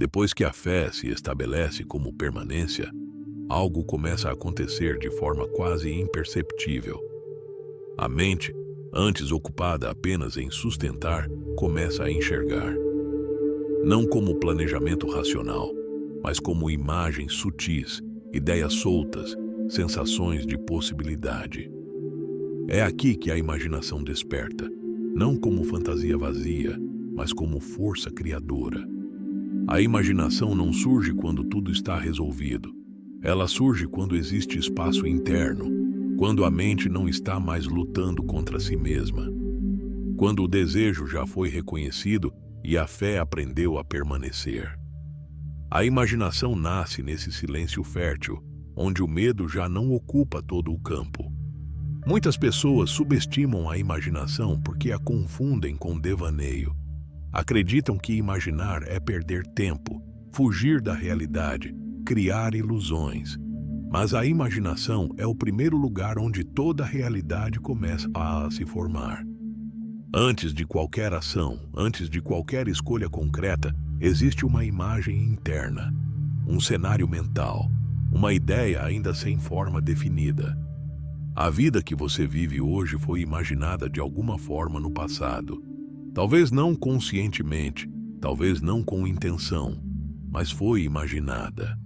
Depois que a fé se estabelece como permanência, algo começa a acontecer de forma quase imperceptível. A mente, antes ocupada apenas em sustentar, começa a enxergar. Não como planejamento racional, mas como imagens sutis, ideias soltas, sensações de possibilidade. É aqui que a imaginação desperta, não como fantasia vazia, mas como força criadora. A imaginação não surge quando tudo está resolvido. Ela surge quando existe espaço interno, quando a mente não está mais lutando contra si mesma, quando o desejo já foi reconhecido e a fé aprendeu a permanecer. A imaginação nasce nesse silêncio fértil, onde o medo já não ocupa todo o campo. Muitas pessoas subestimam a imaginação porque a confundem com devaneio. Acreditam que imaginar é perder tempo, fugir da realidade, criar ilusões. Mas a imaginação é o primeiro lugar onde toda a realidade começa a se formar. Antes de qualquer ação, antes de qualquer escolha concreta, existe uma imagem interna, um cenário mental, uma ideia ainda sem forma definida. A vida que você vive hoje foi imaginada de alguma forma no passado. Talvez não conscientemente, talvez não com intenção, mas foi imaginada.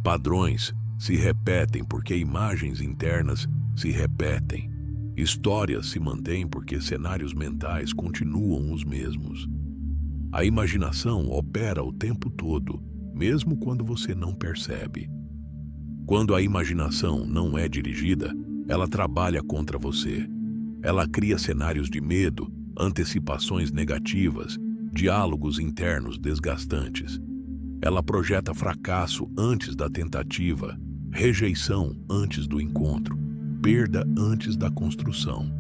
Padrões se repetem porque imagens internas se repetem. Histórias se mantêm porque cenários mentais continuam os mesmos. A imaginação opera o tempo todo, mesmo quando você não percebe. Quando a imaginação não é dirigida, ela trabalha contra você. Ela cria cenários de medo, antecipações negativas, diálogos internos desgastantes. Ela projeta fracasso antes da tentativa, rejeição antes do encontro, perda antes da construção.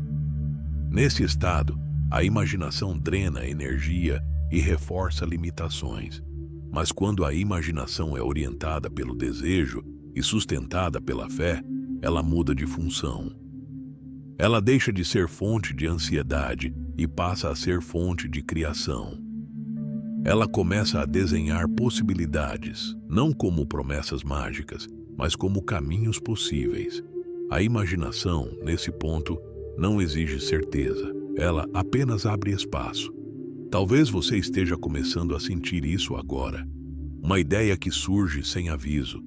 Nesse estado, a imaginação drena energia e reforça limitações. Mas quando a imaginação é orientada pelo desejo e sustentada pela fé, ela muda de função. Ela deixa de ser fonte de ansiedade e passa a ser fonte de criação. Ela começa a desenhar possibilidades, não como promessas mágicas, mas como caminhos possíveis. A imaginação, nesse ponto, não exige certeza, ela apenas abre espaço. Talvez você esteja começando a sentir isso agora. Uma ideia que surge sem aviso,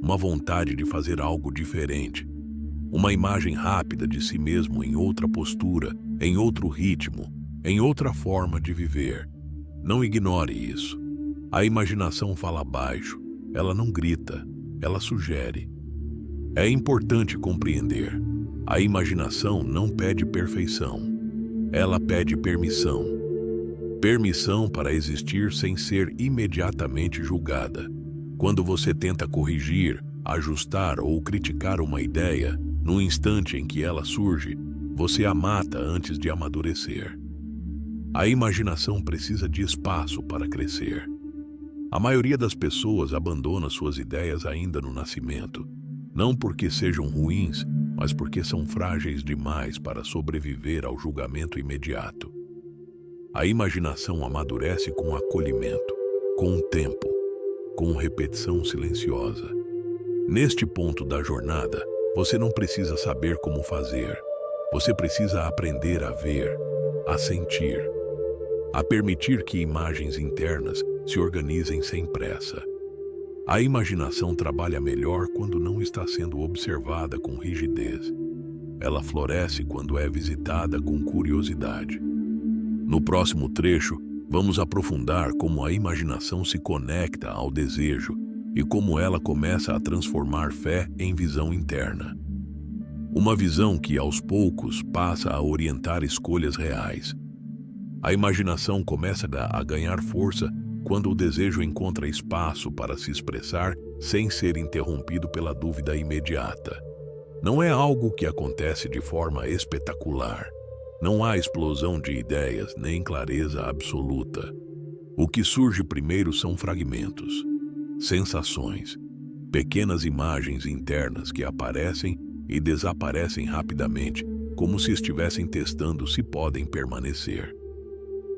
uma vontade de fazer algo diferente, uma imagem rápida de si mesmo em outra postura, em outro ritmo, em outra forma de viver. Não ignore isso. A imaginação fala baixo, ela não grita, ela sugere. É importante compreender. A imaginação não pede perfeição. Ela pede permissão. Permissão para existir sem ser imediatamente julgada. Quando você tenta corrigir, ajustar ou criticar uma ideia, no instante em que ela surge, você a mata antes de amadurecer. A imaginação precisa de espaço para crescer. A maioria das pessoas abandona suas ideias ainda no nascimento, não porque sejam ruins, mas porque são frágeis demais para sobreviver ao julgamento imediato. A imaginação amadurece com acolhimento, com o tempo, com repetição silenciosa. Neste ponto da jornada, você não precisa saber como fazer. Você precisa aprender a ver, a sentir, a permitir que imagens internas se organizem sem pressa. A imaginação trabalha melhor quando não está sendo observada com rigidez. Ela floresce quando é visitada com curiosidade. No próximo trecho, vamos aprofundar como a imaginação se conecta ao desejo e como ela começa a transformar fé em visão interna. Uma visão que, aos poucos, passa a orientar escolhas reais. A imaginação começa a ganhar força quando o desejo encontra espaço para se expressar sem ser interrompido pela dúvida imediata. Não é algo que acontece de forma espetacular. Não há explosão de ideias nem clareza absoluta. O que surge primeiro são fragmentos, sensações, pequenas imagens internas que aparecem e desaparecem rapidamente, como se estivessem testando se podem permanecer.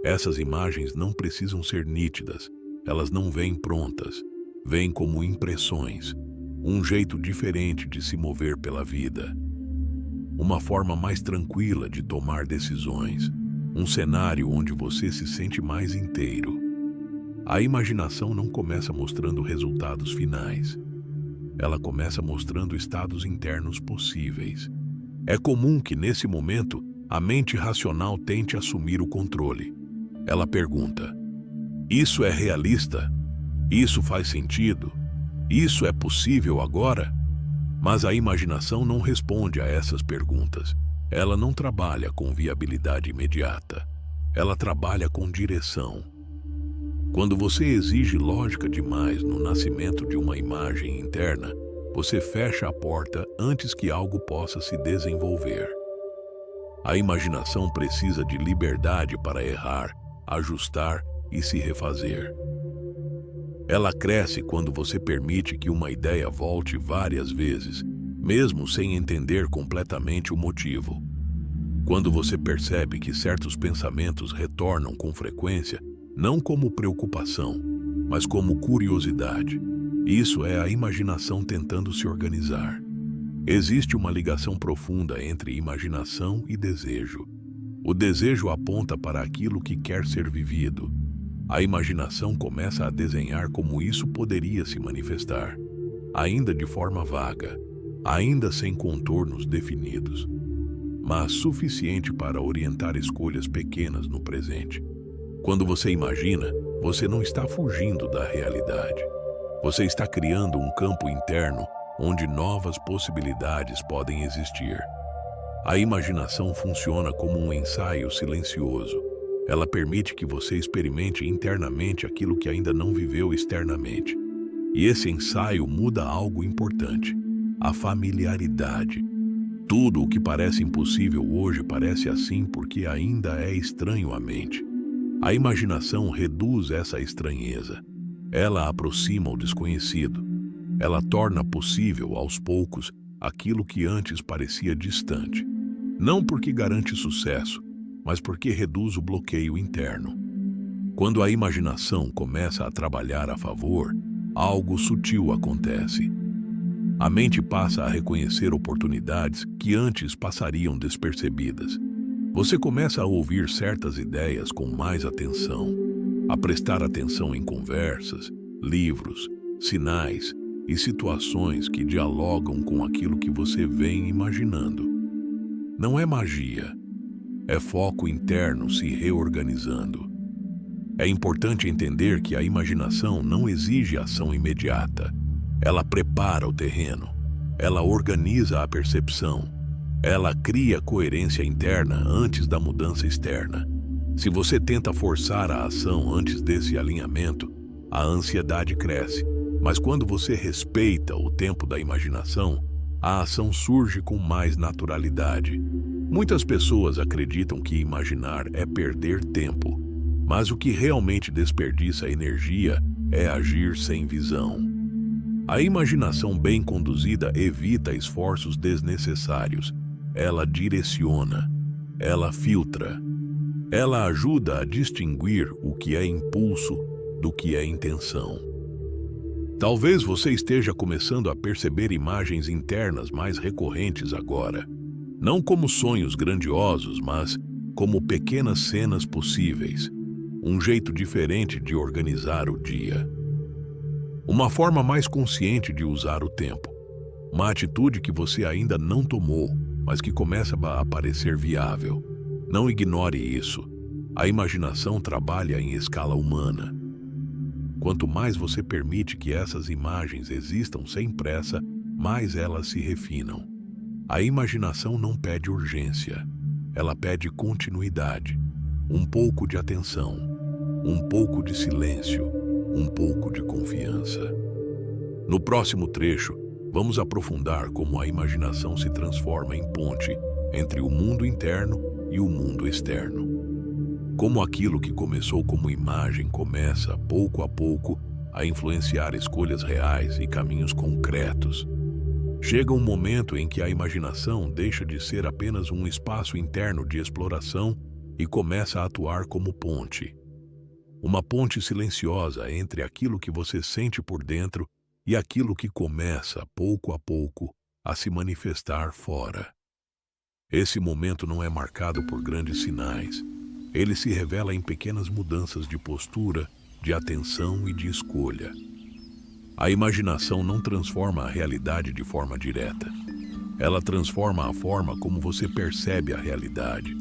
Essas imagens não precisam ser nítidas, Elas não vêm prontas, vêm como impressões, um jeito diferente de se mover pela vida, uma forma mais tranquila de tomar decisões, um cenário onde você se sente mais inteiro. A imaginação não começa mostrando resultados finais. Ela começa mostrando estados internos possíveis. É comum que, nesse momento, a mente racional tente assumir o controle. Ela pergunta: isso é realista? Isso faz sentido? Isso é possível agora? Mas a imaginação não responde a essas perguntas. Ela não trabalha com viabilidade imediata. Ela trabalha com direção. Quando você exige lógica demais no nascimento de uma imagem interna, você fecha a porta antes que algo possa se desenvolver. A imaginação precisa de liberdade para errar, ajustar e se refazer. Ela cresce quando você permite que uma ideia volte várias vezes, mesmo sem entender completamente o motivo. Quando você percebe que certos pensamentos retornam com frequência, não como preocupação, mas como curiosidade. Isso é a imaginação tentando se organizar. Existe uma ligação profunda entre imaginação e desejo. O desejo aponta para aquilo que quer ser vivido. A imaginação começa a desenhar como isso poderia se manifestar, ainda de forma vaga, ainda sem contornos definidos, mas suficiente para orientar escolhas pequenas no presente. Quando você imagina, você não está fugindo da realidade. Você está criando um campo interno onde novas possibilidades podem existir. A imaginação funciona como um ensaio silencioso. Ela permite que você experimente internamente aquilo que ainda não viveu externamente. E esse ensaio muda algo importante: a familiaridade. Tudo o que parece impossível hoje parece assim porque ainda é estranho à mente. A imaginação reduz essa estranheza. Ela aproxima o desconhecido. Ela torna possível, aos poucos, aquilo que antes parecia distante. Não porque garante sucesso, mas porque reduz o bloqueio interno. Quando a imaginação começa a trabalhar a favor, algo sutil acontece. A mente passa a reconhecer oportunidades que antes passariam despercebidas. Você começa a ouvir certas ideias com mais atenção, a prestar atenção em conversas, livros, sinais e situações que dialogam com aquilo que você vem imaginando. Não é magia, é foco interno se reorganizando. É importante entender que a imaginação não exige ação imediata. Ela prepara o terreno, ela organiza a percepção, ela cria coerência interna antes da mudança externa. Se você tenta forçar a ação antes desse alinhamento, a ansiedade cresce. Mas quando você respeita o tempo da imaginação, a ação surge com mais naturalidade. Muitas pessoas acreditam que imaginar é perder tempo, mas o que realmente desperdiça energia é agir sem visão. A imaginação bem conduzida evita esforços desnecessários. Ela direciona, ela filtra, ela ajuda a distinguir o que é impulso do que é intenção. Talvez você esteja começando a perceber imagens internas mais recorrentes agora, não como sonhos grandiosos, mas como pequenas cenas possíveis, um jeito diferente de organizar o dia. Uma forma mais consciente de usar o tempo, uma atitude que você ainda não tomou, mas que começa a parecer viável. Não ignore isso. A imaginação trabalha em escala humana. Quanto mais você permite que essas imagens existam sem pressa, mais elas se refinam. A imaginação não pede urgência, ela pede continuidade, um pouco de atenção, um pouco de silêncio, um pouco de confiança. No próximo trecho, vamos aprofundar como a imaginação se transforma em ponte entre o mundo interno e o mundo externo. Como aquilo que começou como imagem começa, pouco a pouco, a influenciar escolhas reais e caminhos concretos. Chega um momento em que a imaginação deixa de ser apenas um espaço interno de exploração e começa a atuar como ponte. uma ponte silenciosa entre aquilo que você sente por dentro e aquilo que começa, pouco a pouco, a se manifestar fora. Esse momento não é marcado por grandes sinais. Ele se revela em pequenas mudanças de postura, de atenção e de escolha. A imaginação não transforma a realidade de forma direta. Ela transforma a forma como você percebe a realidade.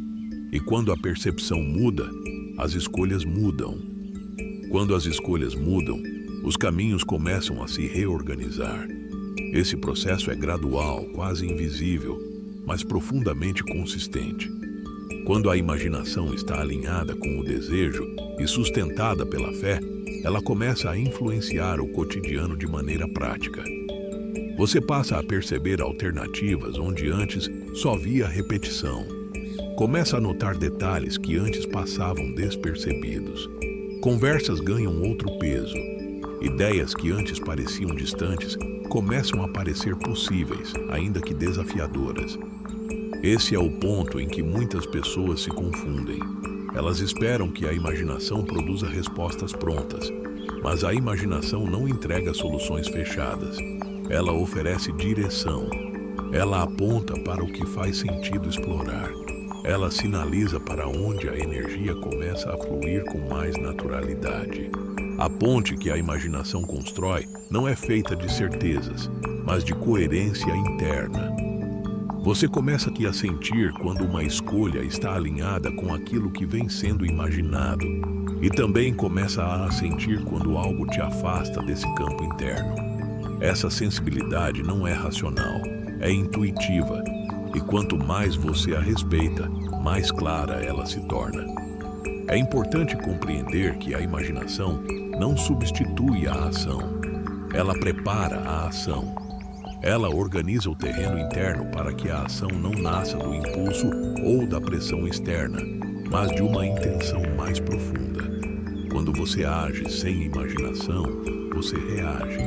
E quando a percepção muda, as escolhas mudam. Quando as escolhas mudam, os caminhos começam a se reorganizar. Esse processo é gradual, quase invisível, mas profundamente consistente. Quando a imaginação está alinhada com o desejo e sustentada pela fé, ela começa a influenciar o cotidiano de maneira prática. Você passa a perceber alternativas onde antes só via repetição. Começa a notar detalhes que antes passavam despercebidos. Conversas ganham outro peso. Ideias que antes pareciam distantes começam a parecer possíveis, ainda que desafiadoras. Esse é o ponto em que muitas pessoas se confundem. Elas esperam que a imaginação produza respostas prontas, mas a imaginação não entrega soluções fechadas. Ela oferece direção. Ela aponta para o que faz sentido explorar. Ela sinaliza para onde a energia começa a fluir com mais naturalidade. A ponte que a imaginação constrói não é feita de certezas, mas de coerência interna. Você começa aqui a sentir quando uma escolha está alinhada com aquilo que vem sendo imaginado, e também começa a sentir quando algo te afasta desse campo interno. Essa sensibilidade não é racional, é intuitiva, e quanto mais você a respeita, mais clara ela se torna. É importante compreender que a imaginação não substitui a ação. Ela prepara a ação. Ela organiza o terreno interno para que a ação não nasça do impulso ou da pressão externa, mas de uma intenção mais profunda. Quando você age sem imaginação, você reage.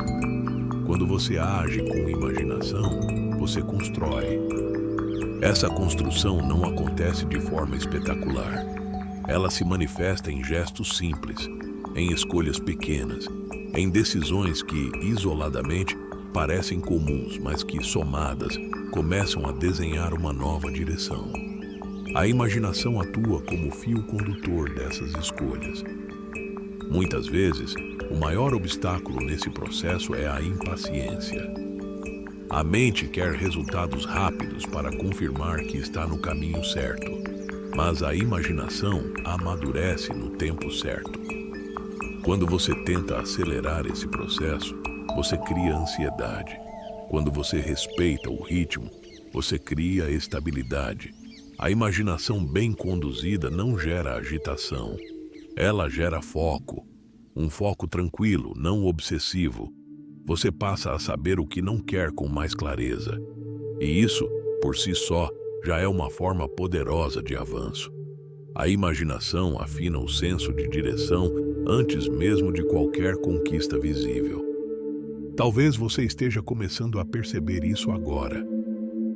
Quando você age com imaginação, você constrói. Essa construção não acontece de forma espetacular. Ela se manifesta em gestos simples, em escolhas pequenas, em decisões que, isoladamente, parecem comuns, mas que, somadas, começam a desenhar uma nova direção. A imaginação atua como fio condutor dessas escolhas. Muitas vezes, o maior obstáculo nesse processo é a impaciência. A mente quer resultados rápidos para confirmar que está no caminho certo, mas a imaginação amadurece no tempo certo. Quando você tenta acelerar esse processo, você cria ansiedade. Quando você respeita o ritmo, você cria estabilidade. A imaginação bem conduzida não gera agitação. Ela gera foco. Um foco tranquilo, não obsessivo. Você passa a saber o que não quer com mais clareza. E isso, por si só, já é uma forma poderosa de avanço. A imaginação afina o senso de direção antes mesmo de qualquer conquista visível. Talvez você esteja começando a perceber isso agora.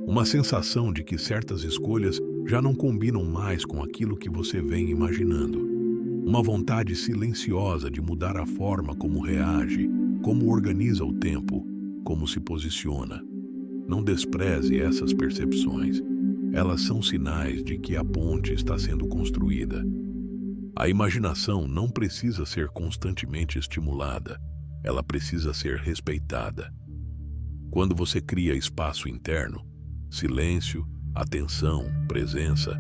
Uma sensação de que certas escolhas já não combinam mais com aquilo que você vem imaginando. Uma vontade silenciosa de mudar a forma como reage, como organiza o tempo, como se posiciona. Não despreze essas percepções. Elas são sinais de que a ponte está sendo construída. A imaginação não precisa ser constantemente estimulada. Ela precisa ser respeitada. Quando você cria espaço interno, silêncio, atenção, presença,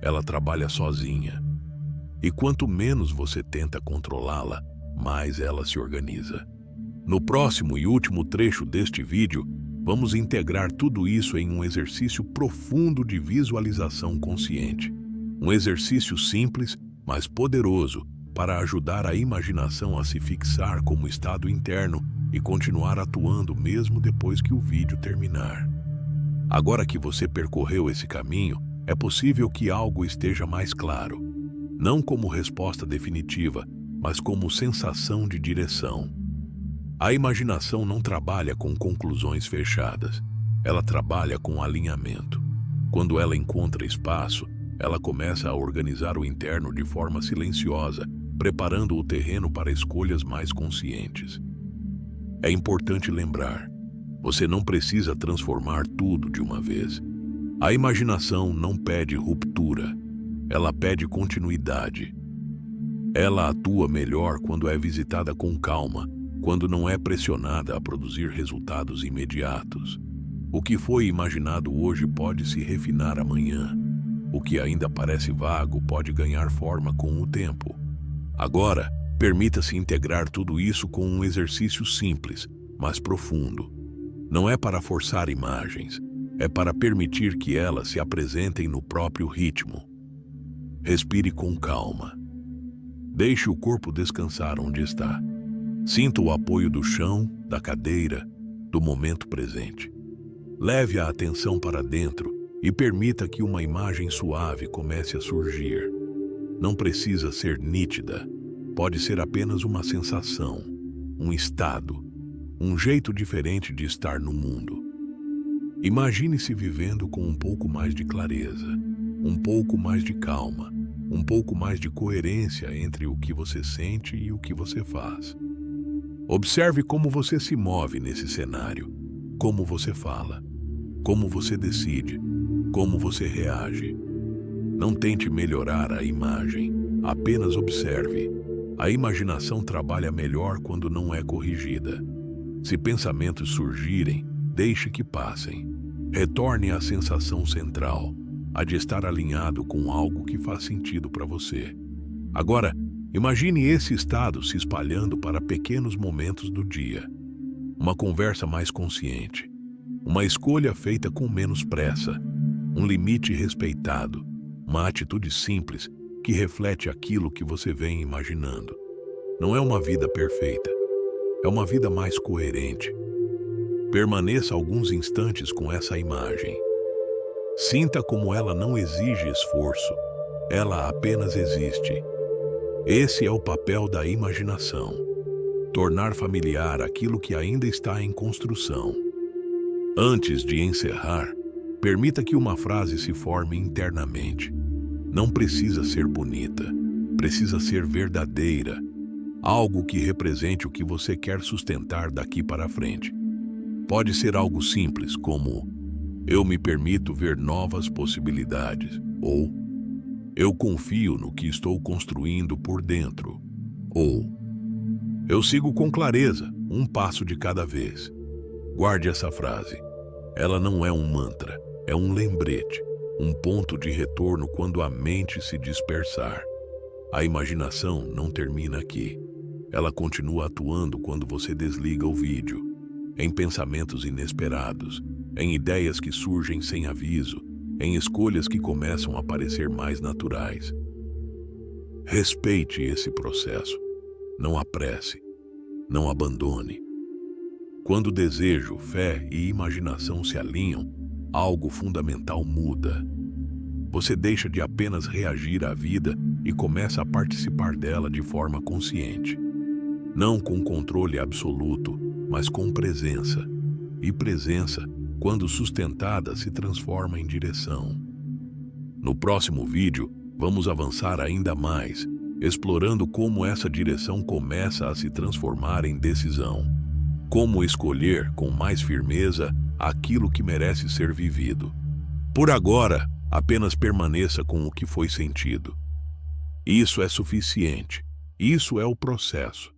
ela trabalha sozinha. E quanto menos você tenta controlá-la, mais ela se organiza. No próximo e último trecho deste vídeo, vamos integrar tudo isso em um exercício profundo de visualização consciente. Um exercício simples, mas poderoso, para ajudar a imaginação a se fixar como estado interno e continuar atuando mesmo depois que o vídeo terminar. Agora que você percorreu esse caminho, é possível que algo esteja mais claro. Não como resposta definitiva, mas como sensação de direção. A imaginação não trabalha com conclusões fechadas. Ela trabalha com alinhamento. Quando ela encontra espaço, ela começa a organizar o interno de forma silenciosa, preparando o terreno para escolhas mais conscientes. É importante lembrar, você não precisa transformar tudo de uma vez. A imaginação não pede ruptura, ela pede continuidade. Ela atua melhor quando é visitada com calma, quando não é pressionada a produzir resultados imediatos. O que foi imaginado hoje pode se refinar amanhã. O que ainda parece vago pode ganhar forma com o tempo. Agora, permita-se integrar tudo isso com um exercício simples, mas profundo. Não é para forçar imagens, é para permitir que elas se apresentem no próprio ritmo. Respire com calma. Deixe o corpo descansar onde está. Sinta o apoio do chão, da cadeira, do momento presente. Leve a atenção para dentro e permita que uma imagem suave comece a surgir. Não precisa ser nítida, pode ser apenas uma sensação, um estado, um jeito diferente de estar no mundo. Imagine-se vivendo com um pouco mais de clareza, um pouco mais de calma, um pouco mais de coerência entre o que você sente e o que você faz. Observe como você se move nesse cenário, como você fala, como você decide, como você reage. Não tente melhorar a imagem, apenas observe. A imaginação trabalha melhor quando não é corrigida. Se pensamentos surgirem, deixe que passem. Retorne à sensação central, a de estar alinhado com algo que faz sentido para você. Agora, imagine esse estado se espalhando para pequenos momentos do dia. Uma conversa mais consciente, uma escolha feita com menos pressa, um limite respeitado, uma atitude simples que reflete aquilo que você vem imaginando. Não é uma vida perfeita, é uma vida mais coerente. Permaneça alguns instantes com essa imagem. Sinta como ela não exige esforço, ela apenas existe. Esse é o papel da imaginação. Tornar familiar aquilo que ainda está em construção. Antes de encerrar, permita que uma frase se forme internamente. Não precisa ser bonita, precisa ser verdadeira. Algo que represente o que você quer sustentar daqui para frente. Pode ser algo simples, como eu me permito ver novas possibilidades, ou eu confio no que estou construindo por dentro, ou eu sigo com clareza, um passo de cada vez. Guarde essa frase. Ela não é um mantra, é um lembrete, um ponto de retorno quando a mente se dispersar. A imaginação não termina aqui. Ela continua atuando quando você desliga o vídeo, em pensamentos inesperados, em ideias que surgem sem aviso, em escolhas que começam a parecer mais naturais. Respeite esse processo. Não apresse. Não abandone. Quando desejo, fé e imaginação se alinham, algo fundamental muda. Você deixa de apenas reagir à vida e começa a participar dela de forma consciente. Não com controle absoluto, mas com presença. E presença, quando sustentada, se transforma em direção. No próximo vídeo, vamos avançar ainda mais, explorando como essa direção começa a se transformar em decisão. Como escolher com mais firmeza aquilo que merece ser vivido. Por agora, apenas permaneça com o que foi sentido. Isso é suficiente. Isso é o processo.